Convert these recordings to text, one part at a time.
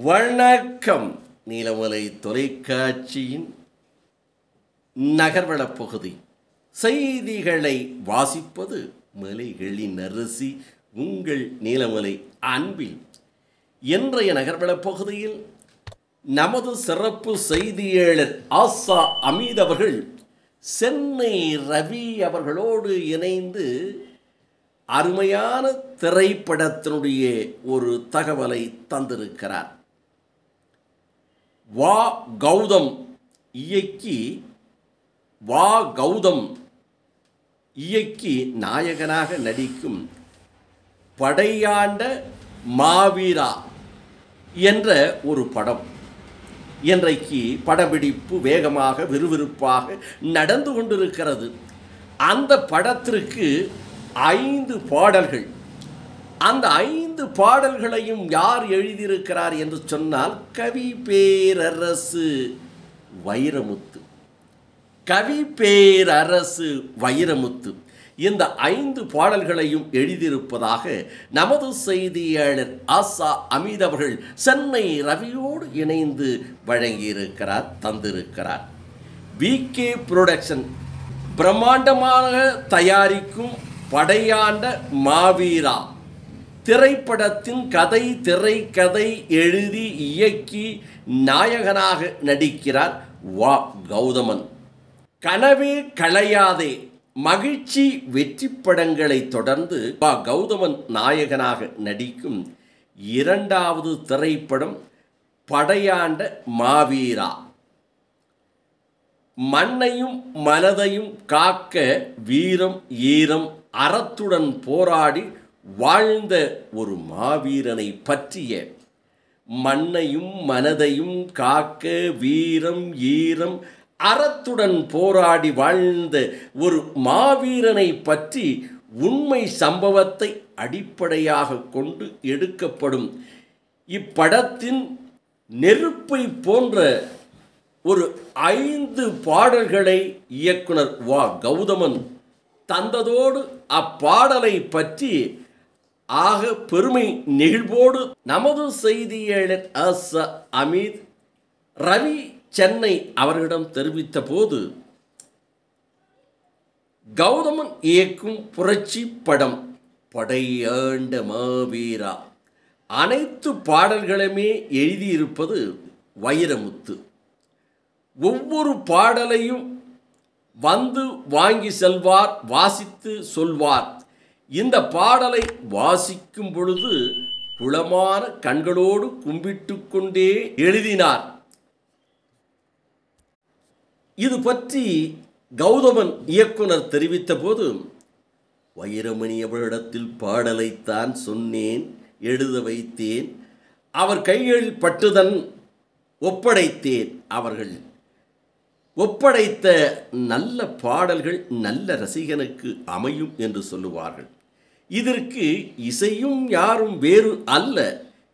வணக்கம். நீலமலை தொலைக்காட்சியின் நகர்வளப் பகுதி செய்திகளை வாசிப்பது மலைகளின் அரசி உங்கள் நீலமலை அன்பில். இன்றைய நகர்வளப் பகுதியில் நமது சிறப்பு செய்தியாளர் ஆசா அமீத் அவர்கள் சென்னை ரவி அவர்களோடு இணைந்து அருமையான திரைப்படத்தினுடைய ஒரு தகவலை தந்திருக்கிறார். வா கௌதம் இயக்கி நாயகனாக நடிக்கும் படையாண்ட மாவீரா என்ற ஒரு படம் இன்றைக்கு படப்பிடிப்பு வேகமாக விறுவிறுப்பாக நடந்து கொண்டிருக்கிறது. அந்த படத்திற்கு 5 பாடல்கள். அந்த 5 பாடல்களையும் யார் எழுதியிருக்கிறார் என்று சொன்னால் கவி பேரரசு வைரமுத்து இந்த 5 பாடல்களையும் எழுதியிருப்பதாக நமது செய்தியாளர் ஆசா அமீத் அவர்கள் சென்னை ரவியோடு இணைந்து வழங்கியிருக்கிறார், தந்திருக்கிறார். விகே புரொடக்ஷன் பிரம்மாண்டமாக தயாரிக்கும் படையாண்ட மாவீரா திரைப்படத்தின் திரைக்கதை எழுதி இயக்கி நாயகனாக நடிக்கிறார் வா கௌதமன். கனவே களையாதே மகிழ்ச்சி வெற்றி படங்களை தொடர்ந்து வா கௌதமன் நாயகனாக நடிக்கும் 2வது திரைப்படம் படையாண்ட மாவீரா. மண்ணையும் மனதையும் காக்க வீரம் ஈரம் அறத்துடன் போராடி வாழ்ந்த ஒரு மாவீரனை பற்றிய, மண்ணையும் மனதையும் காக்க வீரம் ஈரம் அறத்துடன் போராடி வாழ்ந்த ஒரு மாவீரனை பற்றி உண்மை சம்பவத்தை அடிப்படையாக கொண்டு எடுக்கப்படும் இப்படத்தின் நெருப்பை போன்ற ஒரு 5 பாடல்களை இயக்குனர் வா கௌதமன் தந்ததோடு அப்பாடலை பற்றி பெருமை நெகிழ்வோடு நமது செய்தியாளர் ஆசா அமீத் ரவி சென்னை அவர்களிடம் தெரிவித்த போது, கௌதமன் இயக்கும் புரட்சி படம் படையாண்ட மாவீரா அனைத்து பாடல்களுமே எழுதியிருப்பது வைரமுத்து. ஒவ்வொரு பாடலையும் வந்து வாங்கி செல்வார், வாசித்து சொல்வார். இந்த பாடலை வாசிக்கும் பொழுது குளமான கண்களோடு கும்பிட்டு கொண்டே எழுதினார். இது பற்றி கௌதமன் இயக்குனர் தெரிவித்த போது, வைரமணி அவரிடத்தில் பாடலைத்தான் சொன்னேன், எழுத வைத்தேன், அவர் கைகளில் பட்டுதன் ஒப்படைத்தேன். அவர்கள் ஒப்படைத்த நல்ல பாடல்கள் நல்ல ரசிகனுக்கு அமையும் என்று சொல்லுவார்கள். இதற்கு இசையும் யாரும் வேறு அல்ல.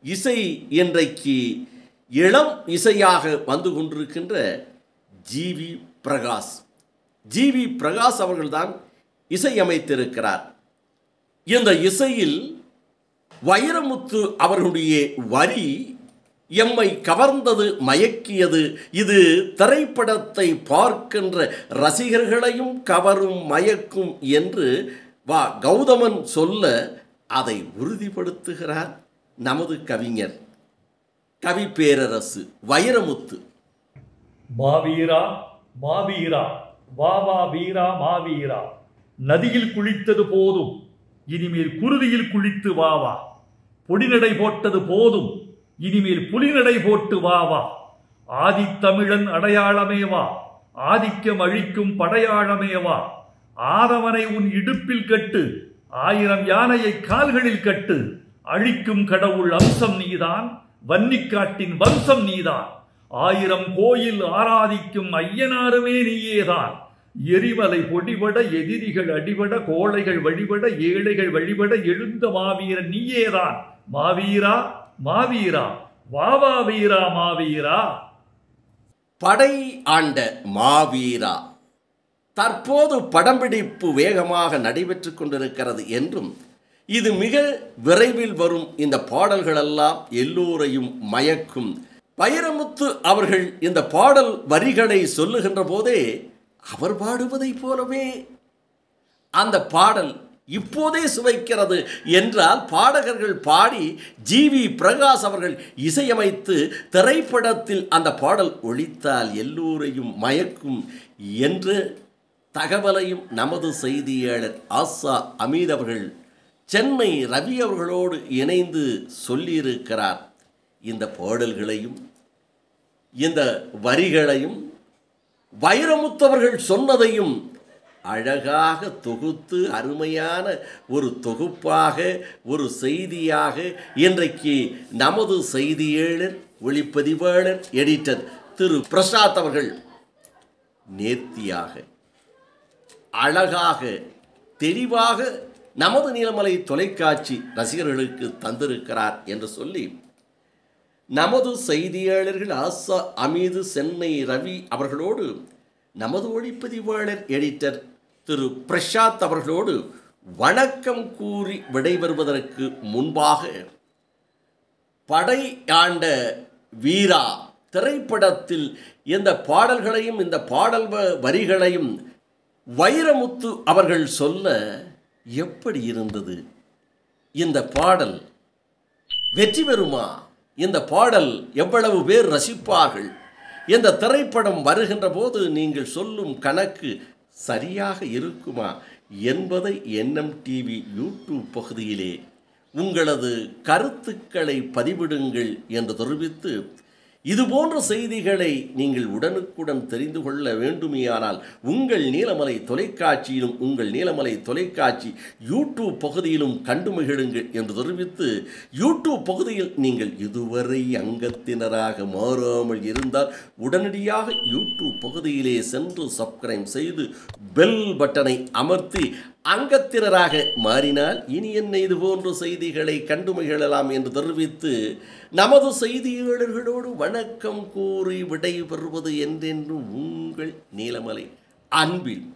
இசை இன்றைக்கு இளம் இசையாக வந்து கொண்டிருக்கின்ற ஜிவி பிரகாஷ் அவர்கள்தான் இசையமைத்திருக்கிறார். இந்த இசையில் வைரமுத்து அவர்களுடைய வரி எம்மை கவர்ந்தது, மயக்கியது. இது திரைப்படத்தை பார்க்கின்ற ரசிகர்களையும் கவரும், மயக்கும் என்று வா கௌதமன் சொல்ல அதை உறுதிப்படுத்துகிறார் நமது கவிஞர் கவி பேரரசு வைரமுத்து. மாவீரா மாவீரா வா வா வீரா மாவீரா, நதியில் குளித்தது போதும், இனிமேல் குருதியில் குளித்து வா வா. பொடிநடை போட்டது போதும், இனிமேல் புலிநடை போட்டு வா வா. ஆதித்தமிழன் அடையாளமே வா, ஆதிக்கம் அழிக்கும் படையாளமே வா. ஆதவனை உன் இடுப்பில் கட்டு, 1000 யானையை கால்களில் கட்டு. அழிக்கும் கடவுள் அம்சம் நீதான், வன்னிக்காட்டின் வம்சம் நீதான். 1000 கோயில் ஆராதிக்கும் ஐயனாருமே நீயேதான். எரிமலை பொடிபட எதிரிகள் அடிபட, கோழைகள் வழிபட, ஏழைகள் வழிபட எழுந்த மாவீரன் நீயேதான். மாவீரா மாவீரா வாவா வீரா மாவீரா. படை ஆண்ட மாவீரா தற்போது படம்பிடிப்பு வேகமாக நடைபெற்று கொண்டிருக்கிறது என்றும் இது மிக விரைவில் வரும் இந்த பாடல்களெல்லாம் எல்லோரையும் மயக்கும். வைரமுத்து அவர்கள் இந்த பாடல் வரிகளை சொல்லுகின்ற போதே அவர் பாடுவதைப் போலவே அந்த பாடல் இப்போதே சுவைக்கிறது என்றால், பாடகர்கள் பாடி ஜி.வி. பிரகாஷ் அவர்கள் இசையமைத்து திரைப்படத்தில் அந்த பாடல் ஒலித்தால் எல்லோரையும் மயக்கும் என்ற தகவலையும் நமது செய்தியாளர் ஆசா அமீத் அவர்கள் சென்னை ரவி அவர்களோடு இணைந்து சொல்லியிருக்கிறார். இந்த பாடல்களையும் இந்த வரிகளையும் வைரமுத்தவர்கள் சொன்னதையும் அழகாக தொகுத்து அருமையான ஒரு தொகுப்பாக ஒரு செய்தியாக இன்றைக்கு நமது செய்தியாளர் ஒளிப்பதிவாளர் எடிட்டர் திரு பிரசாத் அவர்கள் நேர்த்தியாக அழகாக தெளிவாக நமது நீலமலை தொலைக்காட்சி ரசிகர்களுக்கு தந்திருக்கிறார் என்று சொல்லி, நமது செய்தியாளர்கள் ஆசா அமீது சென்னை ரவி அவர்களோடு நமது ஒளிப்பதிவாளர் எடிட்டர் திரு பிரசாத் அவர்களோடு வணக்கம் கூறி விடைபெறுவதற்கு முன்பாக, படை ஆண்ட வீரா திரைப்படத்தில் இந்த பாடல்களையும் இந்த பாடல் வரிகளையும் வைரமுத்து அவர்கள் சொல்ல எப்படி இருந்தது? இந்த பாடல் வெற்றி பெறுமா? இந்த பாடல் எவ்வளவு பேர் ரசிப்பார்கள்? இந்த திரைப்படம் வருகின்ற போது நீங்கள் சொல்லும் கணக்கு சரியாக இருக்குமா என்பதை NMTV யூடியூப் பகுதியிலே உங்களது கருத்துக்களை பதிவிடுங்கள் என்று தெரிவித்து, இதுபோன்ற செய்திகளை நீங்கள் உடனுக்குடன் தெரிந்து கொள்ள வேண்டுமேயானால் உங்கள் நீலமலை தொலைக்காட்சியிலும் உங்கள் நீலமலை தொலைக்காட்சி யூடியூப் பகுதியிலும் கண்டு மகிழுங்கள் என்று தெரிவித்து, யூடியூப் பகுதியில் நீங்கள் இதுவரை அங்கத்தினராக மாறாமல் இருந்தால் உடனடியாக யூடியூப் பகுதியிலே சென்று சப்ஸ்கிரைப் செய்து பெல் பட்டனை அமர்த்தி அங்கத்தினராக மாறினால் இனி என்ன இதுபோன்ற செய்திகளை கண்டு மகிழலாம் என்று தெரிவித்து, நமது செய்தியாளர்களோடு வணக்கம் கூறி விடைபெறுவது என்றென்று உங்கள் நீலமலை அன்பில்